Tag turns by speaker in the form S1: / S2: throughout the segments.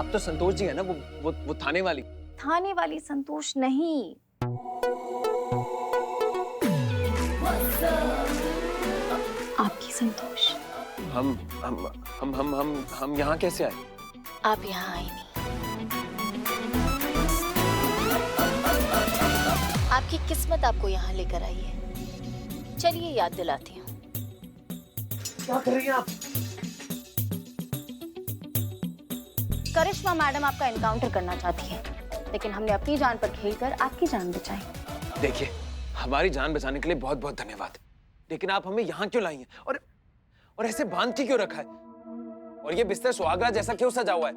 S1: आप तो संतोष जी है ना, वो थाने वाली।
S2: थाने वाली संतोष नहीं। आपकी संतोष।
S1: हम यहाँ कैसे आए?
S2: आप यहाँ आए नहीं। आपकी किस्मत आपको यहाँ लेकर आई है। चलिए याद दिलाती हूँ।
S1: क्या कर रही हैं आप?
S2: करिश्मा मैडम आपका एनकाउंटर करना चाहती है, लेकिन हमने अपनी जान पर खेलकर आपकी जान बचाई।
S1: देखिए, हमारी जान बचाने के लिए बहुत बहुत धन्यवाद, लेकिन आप हमें यहाँ क्यों लाई हैं? और ऐसे बांध के क्यों रखा है? और ये बिस्तर सुहागरात जैसा क्यों सजा हुआ है?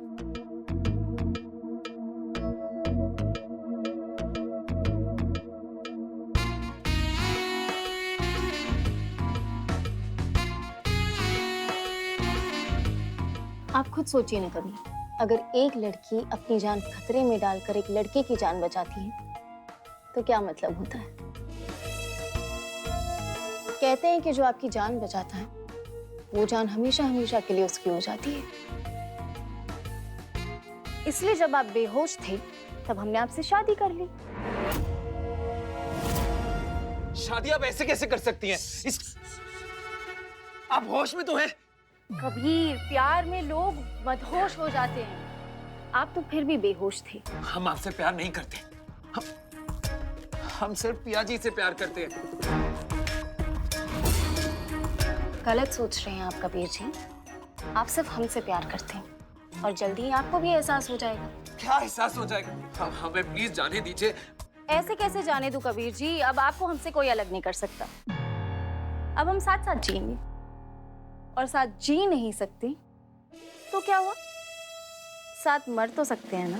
S2: आप खुद सोचिए ना कभी, अगर एक लड़की अपनी जान खतरे में डालकर एक लड़के की जान बचाती है तो क्या मतलब होता है। कहते हैं कि जो आपकी जान बचाता है वो जान हमेशा हमेशा के लिए उसकी हो जाती है। इसलिए जब आप बेहोश थे तब हमने आपसे शादी कर ली।
S1: शादी आप ऐसे कैसे कर सकती हैं? आप होश में तो हैं?
S2: कबीर, प्यार में लोग मदहोश हो जाते हैं। आप तो फिर भी बेहोश थे।
S1: हम आपसे प्यार नहीं करते। हम सिर्फ पिया जी से प्यार करते हैं।
S2: गलत सोच रहे हैं आप कबीर जी। आप सिर्फ हमसे प्यार करते हैं और जल्दी ही आपको भी एहसास हो जाएगा।
S1: क्या एहसास हो जाएगा? हमें प्लीज जाने दीजिए।
S2: ऐसे कैसे जाने दूं कबीर जी? अब आपको हमसे कोई अलग नहीं कर सकता। अब हम साथ साथ जिएंगे, और साथ जी नहीं सकते तो क्या हुआ? साथ मर तो सकते हैं ना।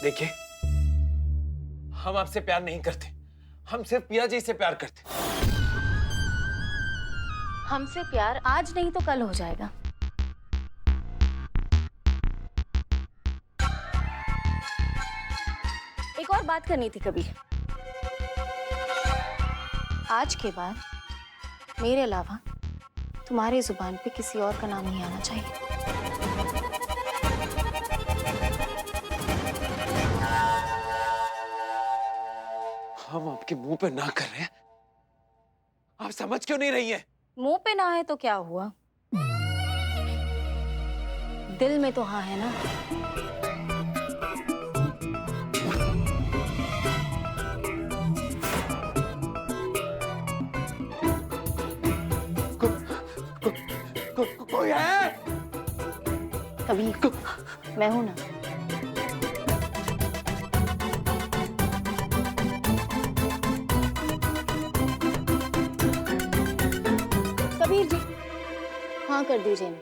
S1: देखिए, हम आपसे प्यार नहीं करते, हम सिर्फ पिया जी से प्यार करते।
S2: हमसे प्यार आज नहीं तो कल हो जाएगा। एक और बात करनी थी कबीर। आज के बाद मेरे अलावा तुम्हारी जुबान पे किसी और का नाम नहीं आना चाहिए।
S1: हम आपके मुंह पे ना कर रहे हैं, आप समझ क्यों नहीं रही हैं?
S2: मुंह पे ना है तो क्या हुआ, दिल में तो हाँ है ना।
S1: कोई है?
S2: कबीर, मैं हूं ना। कबीर जी, हाँ कर दीजिए ना।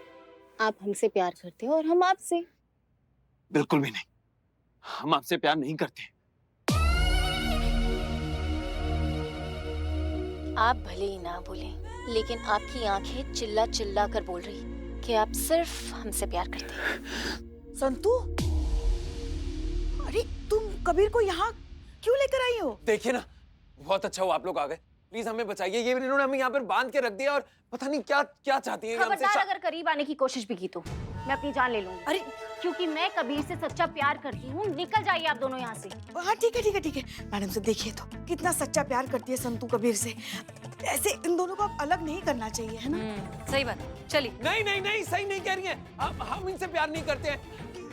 S2: आप हमसे प्यार करते हो और हम आपसे।
S1: बिल्कुल भी नहीं, हम आपसे प्यार नहीं करते।
S2: आप भले ही ना बोलें, लेकिन आपकी आंखें चिल्ला चिल्ला कर बोल रही कि आप सिर्फ हमसे प्यार करते हैं।
S3: संतू, अरे तुम कबीर को यहाँ क्यों लेकर आई हो?
S1: देखिए ना, बहुत अच्छा हुआ आप लोग आ गए। प्लीज हमें बचाइए। ये इन्होंने हमें यहाँ पर बांध के रख दिया और पता नहीं क्या क्या चाहती है।
S2: खबरदार अगर करीब आने की कोशिश भी की तो मैं अपनी जान ले लूंगी।
S3: अरे
S2: क्योंकि मैं कबीर से सच्चा प्यार करती हूँ। निकल जाइए आप दोनों यहाँ से।
S3: हाँ ठीक है ठीक है ठीक है। मैडम से देखिए तो कितना सच्चा प्यार करती है संतू कबीर से। ऐसे इन दोनों को अब अलग नहीं करना चाहिए, है ना?
S4: सही बात, चलिए।
S1: नहीं नहीं नहीं, सही नहीं कह रही हैं। हम इनसे प्यार नहीं करते हैं।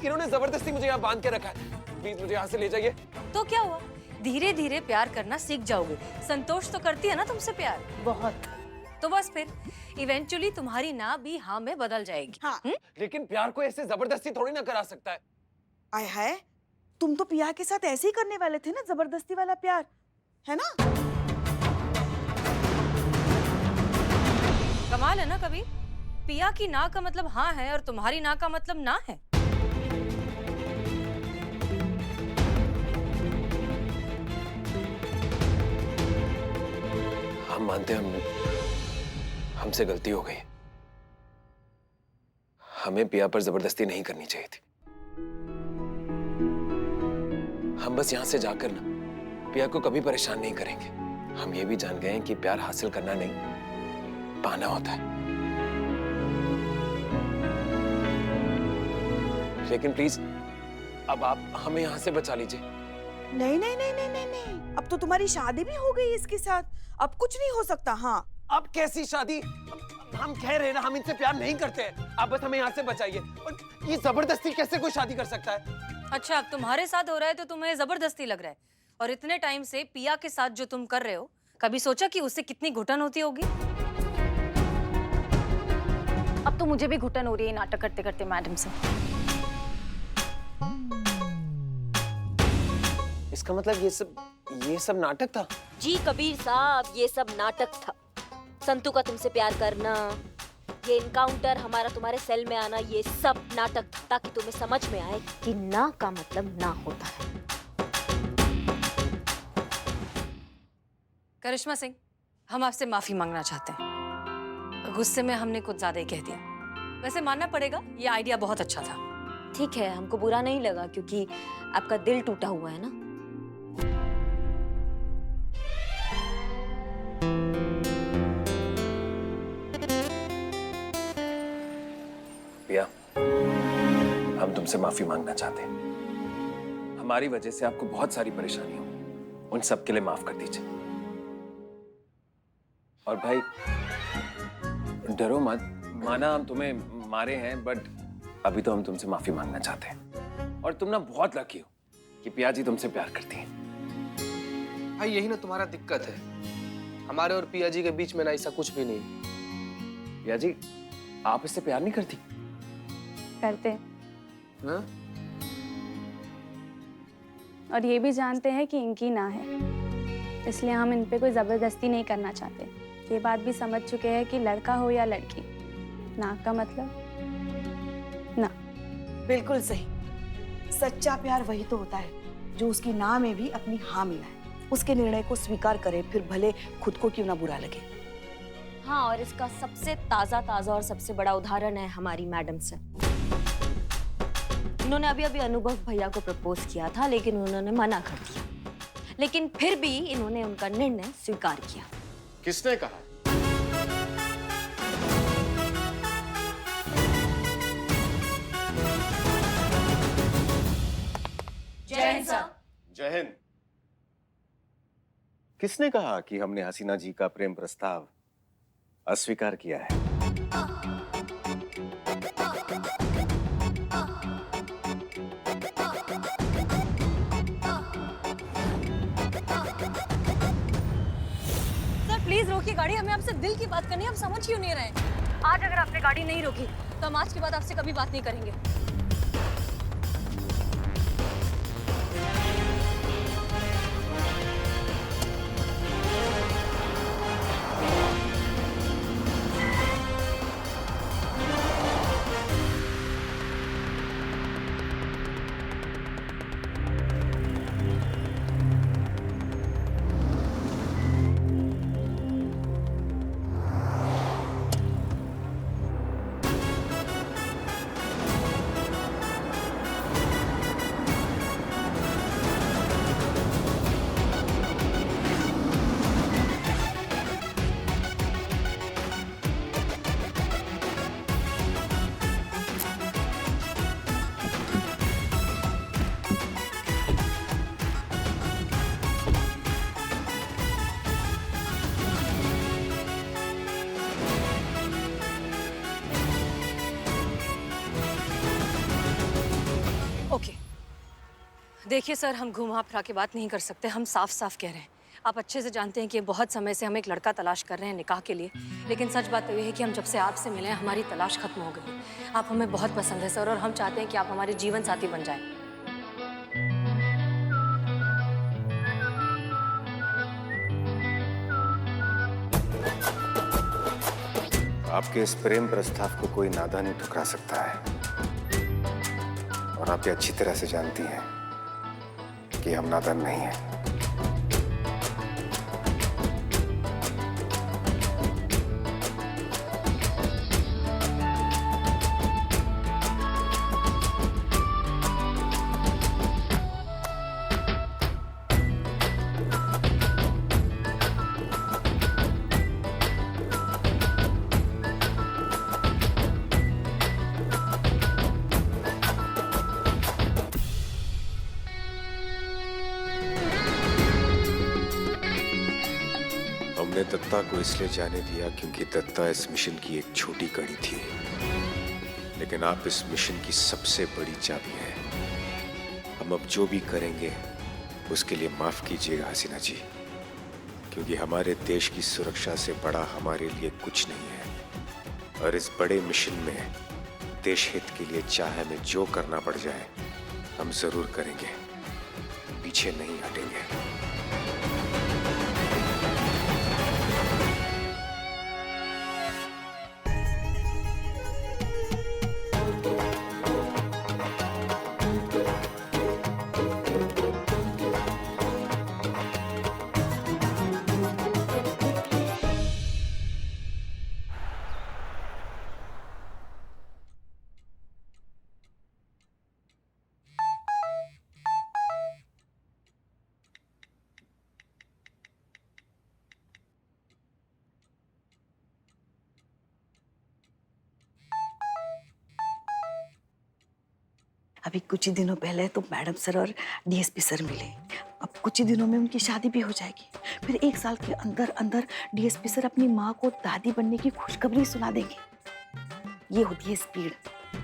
S1: इन्होंने जबरदस्ती मुझे यहाँ बांध के रखा है। प्लीज मुझे यहाँ से ले जाइए।
S4: तो क्या हुआ, धीरे धीरे प्यार करना सीख जाओगे। संतोष तो करती है ना तुमसे प्यार
S2: बहुत।
S4: तो बस फिर इवेंचुअली तुम्हारी ना भी हाँ में बदल जाएगी।
S3: हाँ।
S1: लेकिन प्यार को ऐसे जबरदस्ती थोड़ी ना करा सकता है।
S3: आय हाय, तुम तो पिया के साथ ऐसे ही करने वाले थे ना, जबरदस्ती वाला प्यार, है ना?
S4: कमाल है ना कबीर, पिया की ना का मतलब हाँ है और तुम्हारी ना का मतलब ना है।
S1: हम मानते हैं हमसे गलती हो गई। हमें पिया पर जबरदस्ती नहीं करनी चाहिए थी। हम बस यहां से जाकर ना पिया को कभी परेशान नहीं करेंगे। हम ये भी जान गए हैं कि प्यार हासिल करना नहीं, पाना होता है। लेकिन प्लीज अब आप हमें यहाँ से बचा लीजिए।
S3: नहीं नहीं नहीं नहीं नहीं नहीं, अब तो तुम्हारी शादी भी हो गई इसके साथ, अब कुछ नहीं हो सकता। हाँ
S1: अब कैसी शादी? हम कह रहे हैं ना, हम इनसे प्यार नहीं करते हैं। आप बस हमें यहाँ से बचाइए। और ये जबरदस्ती कैसे कोई शादी कर सकता है?
S4: अच्छा, अब तुम्हारे साथ हो रहा है तो तुम्हें जबरदस्ती लग रहा है। और इतने टाइम से पिया के साथ जो तुम कर रहे हो, कभी सोचा कि उससे कितनी घुटन होती होगी?
S2: अब तो मुझे भी घुटन हो रही है नाटक करते करते मैडम से।
S1: इसका मतलब ये सब नाटक था?
S5: जी कबीर साहब, ये सब नाटक था। संतू का तुमसे प्यार करना, ये इनकाउंटर, हमारा तुम्हारे सेल में आना, ये सब नाटक था, ताकि तुम्हें समझ में आए कि ना का मतलब ना होता है।
S4: करिश्मा सिंह, हम आपसे माफी मांगना चाहते हैं। गुस्से में हमने कुछ ज्यादा ही कह दिया। वैसे मानना पड़ेगा, ये आइडिया बहुत अच्छा था।
S5: ठीक है, हमको बुरा नहीं लगा क्योंकि आपका दिल टूटा हुआ है ना।
S1: पिया, हम तुमसे माफी मांगना चाहते हैं। हमारी वजह से आपको बहुत सारी परेशानी हो, उन सब के लिए माफ कर दीजिए। और भाई डरो मत, माना हम तुम्हें मारे हैं, बट अभी तो हम तुमसे माफी मांगना चाहते हैं। और तुम ना बहुत लकी हो कि पिया जी तुमसे प्यार करती हैं।
S6: भाई यही ना तुम्हारा दिक्कत है, हमारे और पिया जी के बीच में ना ऐसा कुछ भी नहीं।
S1: पिया जी, आप इससे प्यार नहीं करती?
S2: करते
S6: हाँ?
S2: और ये भी जानते हैं कि इनकी ना है, इसलिए हम इन पे कोई जबरदस्ती नहीं करना चाहते। ये बात भी समझ चुके हैं कि लड़का हो या लड़की, ना का मतलब ना।
S3: बिल्कुल सही, सच्चा प्यार वही तो होता है जो उसकी ना में भी अपनी हाँ मिलाए, उसके निर्णय को स्वीकार करे, फिर भले खुद को क्यों ना बुरा लगे।
S5: हाँ, और इसका सबसे ताजा और सबसे बड़ा उदाहरण है हमारी मैडम से। इन्होंने अभी अनुभव भैया को प्रपोज किया था, लेकिन उन्होंने मना कर दिया। लेकिन फिर भी इन्होंने उनका निर्णय स्वीकार किया।
S7: किसने कहा?
S4: जय हिंद सर।
S7: जय हिंद। किसने कहा कि हमने हसीना जी का प्रेम प्रस्ताव अस्वीकार किया है?
S4: प्लीज रोकिए गाड़ी, हमें आपसे दिल की बात करनी है, आप समझ क्यों नहीं रहे? आज अगर आपने गाड़ी नहीं रोकी तो हम आज के बाद आपसे कभी बात नहीं करेंगे। देखिए सर, हम घुमा फिरा के बात नहीं कर सकते, हम साफ साफ कह रहे हैं। आप अच्छे से जानते हैं कि बहुत समय से हम एक लड़का तलाश कर रहे हैं निकाह के लिए, लेकिन सच बात तो ये है कि हम जब से आपसे मिले हैं हमारी तलाश खत्म हो गई। आप हमें बहुत पसंद है सर, और हम चाहते हैं कि आप हमारे जीवन साथी बन जाएं।
S7: आपके इस प्रेम प्रस्ताव को कोई नादान नहीं ठुकरा सकता है, और आप ये अच्छी तरह से जानती हैं कि हम नादान नहीं हैं।
S8: दत्ता को इसलिए जाने दिया क्योंकि दत्ता इस मिशन की एक छोटी कड़ी थी, लेकिन आप इस मिशन की सबसे बड़ी चाबी हैं। हम अब जो भी करेंगे उसके लिए माफ कीजिएगा हसीना जी, क्योंकि हमारे देश की सुरक्षा से बड़ा हमारे लिए कुछ नहीं है। और इस बड़े मिशन में देश हित के लिए चाहे हमें जो करना पड़ जाए हम जरूर करेंगे, पीछे नहीं हटेंगे।
S3: अभी कुछ ही दिनों पहले तो मैडम सर और डीएसपी सर मिले। अब कुछ ही दिनों में उनकी शादी भी हो जाएगी। फिर 1 साल के अंदर अंदर डीएसपी सर अपनी माँ को दादी बनने की खुशखबरी सुना देंगे। ये होती है स्पीड,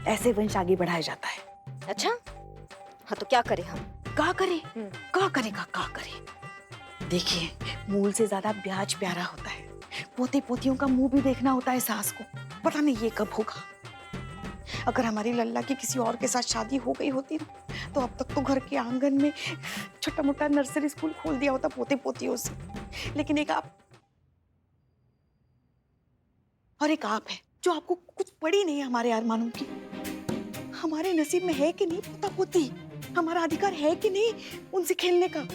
S3: ऐसे वंश आगे बढ़ाया जाता है।
S5: अच्छा, हाँ तो क्या करें हम?
S3: का करे? देखिए, मूल से ज्यादा ब्याज प्यारा होता है। पोते पोतियों का मुंह भी देखना होता है सास को। पता नहीं ये कब होगा। अगर हमारी लल्ला की किसी और के साथ शादी हो गई होती ना, तो अब तक तो घर के आंगन में छोटा मोटा नर्सरी स्कूल खोल दिया होता पोते पोतियों से। लेकिन एक आप है जो आपको कुछ पड़ी नहीं हमारे अरमानों की। हमारे नसीब में है कि नहीं पोता पोती? हमारा अधिकार है कि नहीं उनसे खेलने का?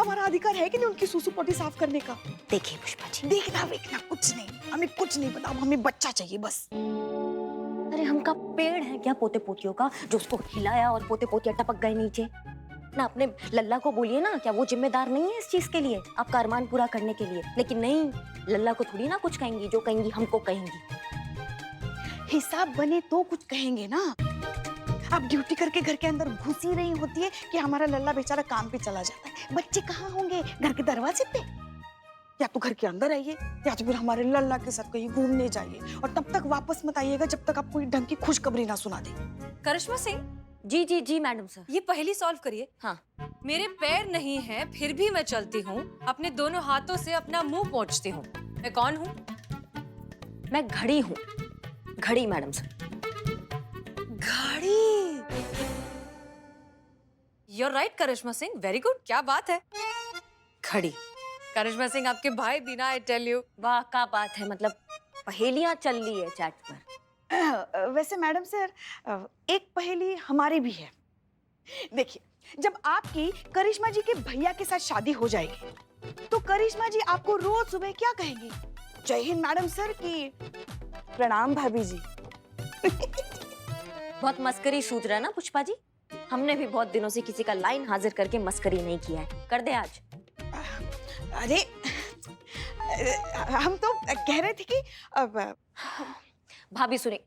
S3: हमारा अधिकार है कि नहीं उनकी सूसू पोटी साफ करने का?
S5: देखिए पुष्पा जी,
S3: देखना वेखना कुछ नहीं, हमें कुछ नहीं पता। हमें बच्चा चाहिए बस।
S5: अरे हम का पेड़ है क्या पोते पोतियों का जो उसको हिलाया और पोते पोतियां टपक गए नीचे? ना अपने लल्ला को बोलिए ना, क्या वो जिम्मेदार नहीं है इस चीज के लिए, आपका अरमान पूरा करने के लिए? लेकिन नहीं, लल्ला को थोड़ी ना कुछ कहेंगी, जो कहेंगी हमको कहेंगी।
S3: हिसाब बने तो कुछ कहेंगे ना। आप ड्यूटी करके घर के अंदर घुस ही रही होती है कि हमारा लल्ला बेचारा काम पे चला जाता है। बच्चे कहाँ होंगे? घर के दरवाजे पे। या तो घर के अंदर आइए या तो फिर हमारे लल्ला के साथ कहीं घूमने जाइए, और तब तक वापस मत आइएगा जब तक आप कोई ढंग की खुशखबरी ना सुना दे।
S4: करिश्मा सिंह,
S5: जी जी जी मैडम सर।
S4: ये पहली सॉल्व करिए।
S5: हाँ।
S4: मेरे पैर नहीं हैं, फिर भी मैं चलती हूँ। अपने दोनों हाथों से अपना मुंह पोंछती हूँ। मैं कौन हूँ?
S5: मैं घड़ी हूँ। घड़ी मैडम सर।
S4: घड़ी। You're right, Karishma Singh, very good, क्या बात है। घड़ी। करिश्मा सिंह, आपके भाई बिना, आई टेल यू।
S5: वाह क्या बात है, मतलब पहेलियां चल रही है चैट पर।
S3: वैसे मैडम सर, एक पहेली हमारी भी है। देखिए, जब आपकी करिश्मा जी के भैया के साथ शादी हो जाएगी तो करिश्मा जी आपको रोज सुबह क्या कहेंगी? जय हिंद मैडम सर की प्रणाम भाभी जी।
S5: बहुत मस्करी सूझ रहा है ना पुष्पा जी? हमने भी बहुत दिनों से किसी का लाइन हाजिर करके मस्करी नहीं किया है। कर दे आज।
S3: अरे हम तो कह रहे थे कि अब
S5: भाभी सुने।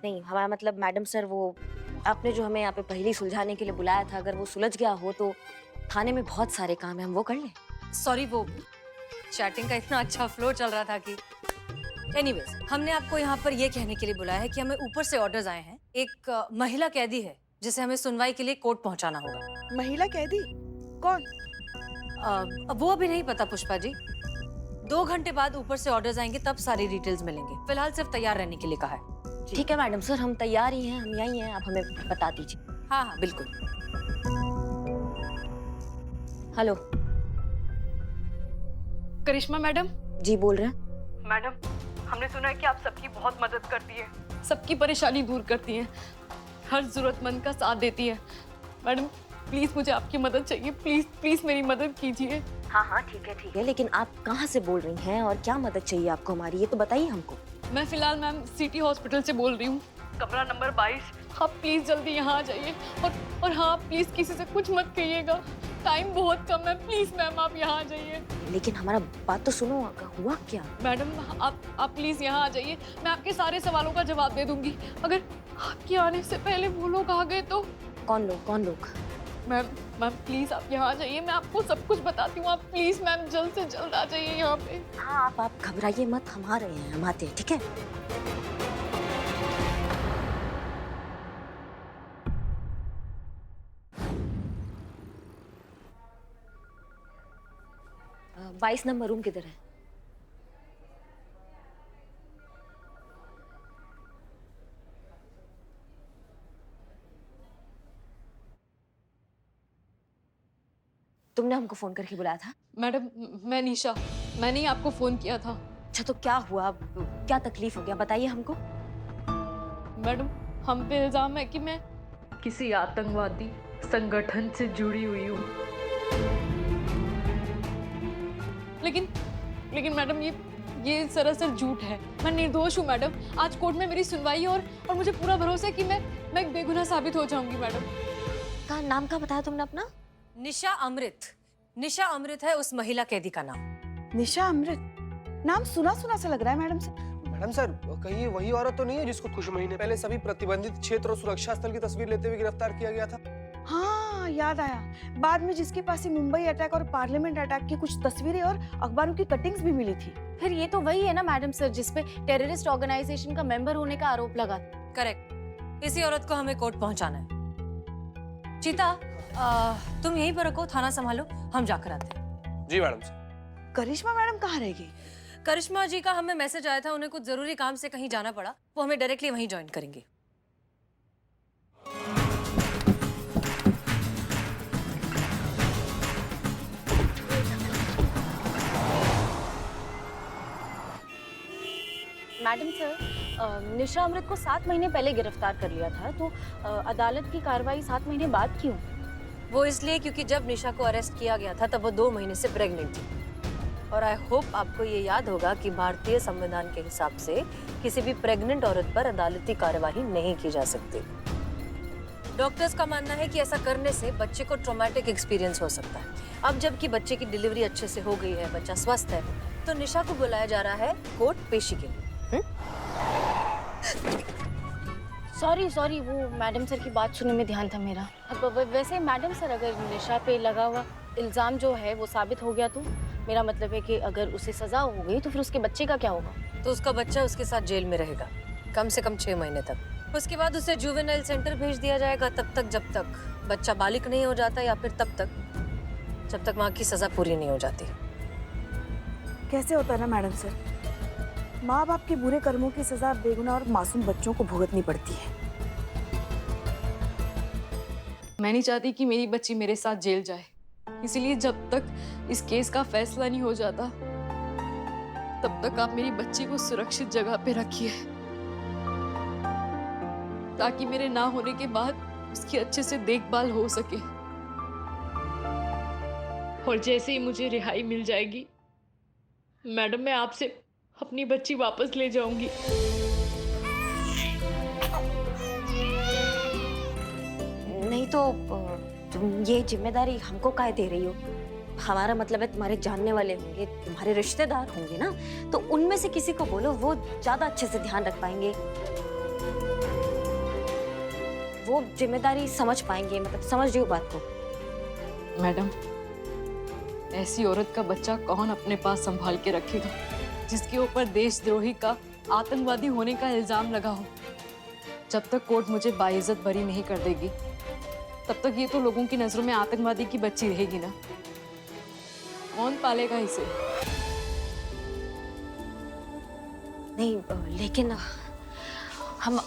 S5: नहीं, हमारा मतलब मैडम सर, वो आपने जो हमें यहाँ पे पहेली सुलझाने के लिए बुलाया था, अगर वो सुलझ गया हो तो थाने में बहुत सारे काम है, हम वो कर लें।
S4: सॉरी, वो चैटिंग का इतना अच्छा फ्लो चल रहा था कि एनीवेज, हमने आपको यहाँ पर ये कहने के लिए बुलाया है कि हमें ऊपर से ऑर्डर्स आए हैं। एक महिला कैदी है जिसे हमें सुनवाई के लिए कोर्ट पहुंचाना होगा।
S3: महिला कैदी कौन?
S4: अब वो अभी नहीं पता पुष्पा जी। 2 घंटे बाद ऊपर से ऑर्डर्स आएंगे, तब सारी डिटेल्स मिलेंगे। फिलहाल सिर्फ तैयार रहने के लिए कहा है।
S5: ठीक है मैडम सर, हम तैयार ही हैं, हम यहीं हैं, आप हमें बता दीजिए।
S4: हाँ हाँ बिल्कुल।
S5: हेलो।
S9: करिश्मा मैडम।
S5: जी बोल रहे हैं।
S9: मैडम, हमने सुना है कि आप सबकी बहुत मदद करती हैं, सबकी परेशानी दूर करती हैं, हर जरूरतमंद का साथ देती हैं। मैडम प्लीज मुझे आपकी मदद चाहिए, प्लीज प्लीज मेरी मदद कीजिए।
S5: हाँ हाँ ठीक है, लेकिन आप कहाँ से बोल रही हैं और क्या मदद चाहिए आपको हमारी, ये तो बताइए हमको।
S9: मैं फिलहाल मैम सिटी हॉस्पिटल से बोल रही हूँ, कमरा नंबर 22। आप प्लीज जल्दी यहाँ आ जाइए, और हाँ प्लीज किसी से कुछ मत कहिएगा, टाइम बहुत कम है, प्लीज मैम आप यहाँ आ जाइए।
S5: लेकिन हमारा बात तो सुनो, हुआ क्या?
S9: मैडम आप प्लीज यहाँ आ जाइए, मैं आपके सारे सवालों का जवाब दे दूंगी। अगर आपके आने से पहले वो लोग आ गए तो?
S5: कौन लोग?
S9: मैम मैम प्लीज आप यहाँ आ जाइए, मैं आपको सब कुछ बताती हूँ। आप प्लीज मैम जल्द से जल्द आ जाइए यहाँ पे।
S5: हाँ आप घबराइए मत, हम आ रहे हैं, हम आते हैं, ठीक है? अ, 22 नंबर रूम किधर है? तुमने हमको फोन करके बुलाया था?
S9: मैडम मैं निशा, मैंने ही आपको फोन किया था।
S5: अच्छा तो क्या हुआ, क्या तकलीफ हो गया, बताइए हमको।
S9: मैडम हम पे इल्जाम है कि मैं किसी आतंकवादी संगठन से जुड़ी हुई हूँ। लेकिन मैडम ये सरासर झूठ है। मैं निर्दोष हूँ मैडम। आज कोर्ट में मेरी सुनवाई है और मुझे पूरा भरोसा है कि मैं एक बेगुनाह साबित हो जाऊंगी मैडम।
S5: का नाम क्या बताया तुमने अपना?
S4: निशा अमृत। निशा अमृत है उस महिला कैदी का नाम।
S3: निशा अमृत, नाम सुना सुना सा लग रहा है मैडम सर।
S6: मैडम सर, कहीं ये वही औरत तो नहीं है जिसको कुछ महीने पहले सभी प्रतिबंधित क्षेत्र और सुरक्षा स्थल की तस्वीर लेते हुए गिरफ्तार किया गया था?
S3: हाँ याद आया, बाद में जिसके पास ही मुंबई अटैक और पार्लियामेंट अटैक की कुछ तस्वीरें और अखबारों की कटिंग्स भी मिली थी।
S2: फिर ये तो वही है ना मैडम सर, जिसपे टेररिस्ट ऑर्गेनाइजेशन का मेंबर होने का आरोप लगा।
S4: करेक्ट। इसी औरत को हमें कोर्ट पहुंचाना है। चीता तुम यहीं पर रखो, थाना संभालो, हम जाकर आते हैं।
S6: जी मैडम सर।
S3: करिश्मा मैडम कहाँ रहेगी?
S4: करिश्मा जी का हमें मैसेज आया था, उन्हें कुछ जरूरी काम से कहीं जाना पड़ा, वो हमें डायरेक्टली वहीं ज्वाइन करेंगे।
S2: मैडम सर, निशा अमृत को 7 महीने पहले गिरफ्तार कर लिया था, तो अदालत की कार्रवाई 7 महीने बाद क्यों?
S4: वो इसलिए क्योंकि जब निशा को अरेस्ट किया गया था तब वो 2 महीने से प्रेग्नेंट थी। और आई होप आपको ये याद होगा कि भारतीय संविधान के हिसाब से किसी भी प्रेग्नेंट औरत पर अदालती कार्यवाही नहीं की जा सकती। डॉक्टर्स का मानना है कि ऐसा करने से बच्चे को ट्रॉमेटिक एक्सपीरियंस हो सकता है। अब जबकि बच्चे की डिलीवरी अच्छे से हो गई है, बच्चा स्वस्थ है, तो निशा को बुलाया जा रहा है कोर्ट पेशी के लिए।
S2: सॉरी, वो मैडम सर की बात सुनने में ध्यान था मेरा। अब वैसे मैडम सर, अगर निशा पे लगा हुआ इल्जाम जो है वो साबित हो गया, तो मेरा मतलब है कि अगर उसे सजा हो गई तो फिर उसके बच्चे का क्या होगा?
S4: तो उसका बच्चा उसके साथ जेल में रहेगा कम से कम 6 महीने तक। उसके बाद उसे जुवेनाइल सेंटर भेज दिया जाएगा तब तक जब तक बच्चा बालिग नहीं हो जाता, या फिर तब तक जब तक वहाँ की सजा पूरी नहीं हो जाती।
S3: कैसे होता है ना मैडम सर, माँ बाप के बुरे कर्मों की सजा बेगुनाह और मासूम बच्चों को भुगतनी पड़ती है।
S9: मैं नहीं चाहती कि मेरी बच्ची मेरे साथ जेल जाए, इसीलिए जब तक इस केस का फैसला नहीं हो जाता तब तक आप मेरी बच्ची को सुरक्षित जगह पे रखिए, ताकि मेरे ना होने के बाद उसकी अच्छे से देखभाल हो सके। और जैसे ही मुझे रिहाई मिल जाएगी मैडम, मैं आपसे अपनी बच्ची वापस ले जाऊंगी।
S5: नहीं तो तुम ये जिम्मेदारी हमको काहे दे रही हो? हमारा मतलब है तुम्हारे जानने वाले होंगे, तुम्हारे रिश्तेदार होंगे ना, तो उनमें से किसी को बोलो, वो ज्यादा अच्छे से ध्यान रख पाएंगे, वो जिम्मेदारी समझ पाएंगे। मतलब समझ रही हो बात को?
S9: मैडम, ऐसी औरत का बच्चा कौन अपने पास संभाल के रखेगा जिसके ऊपर देशद्रोही का, आतंकवादी होने का इल्जाम लगा हो? जब तक कोर्ट मुझे बाइज्जत बरी नहीं कर देगी तब तक ये तो लोगों की नजरों में आतंकवादी की बच्ची रहेगी ना। कौन पालेगा इसे?
S5: नहीं लेकिन हम,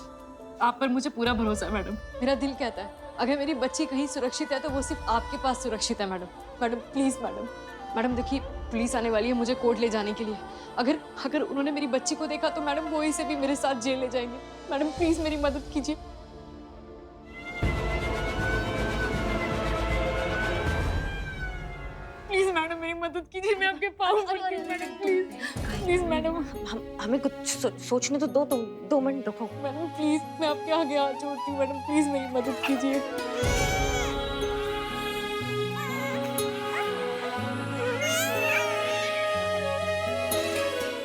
S9: आप पर मुझे पूरा भरोसा है मैडम। मेरा दिल कहता है अगर मेरी बच्ची कहीं सुरक्षित है तो वो सिर्फ आपके पास सुरक्षित है मैडम। मैडम प्लीज, मैडम देखिए, पुलिस आने वाली है मुझे कोर्ट ले जाने के लिए। अगर उन्होंने मेरी बच्ची को देखा तो मैडम वो इसे भी मेरे साथ जेल ले जाएंगे। मैडम प्लीज मेरी मदद कीजिए। प्लीज मैडम मेरी मदद कीजिए, मैं आपके पाँव पड़ती हूँ मैडम, प्लीज मैडम।
S5: हमें कुछ सोचने तो दो, तुम 2 मिनट रुको।
S9: मैडम प्लीज, मैं आपके आगे हाथ जोड़ती हूँ मैडम, प्लीज मेरी मदद कीजिए।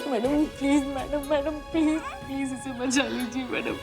S9: मैडम प्लीज, मैडम प्लीज इसे बचा लीजिए मैडम।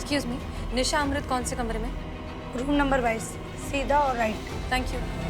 S4: एक्सक्यूज मी, निशा अमृत कौन से कमरे में?
S10: रूम नंबर 22, सीधा और राइट।
S4: Thank you.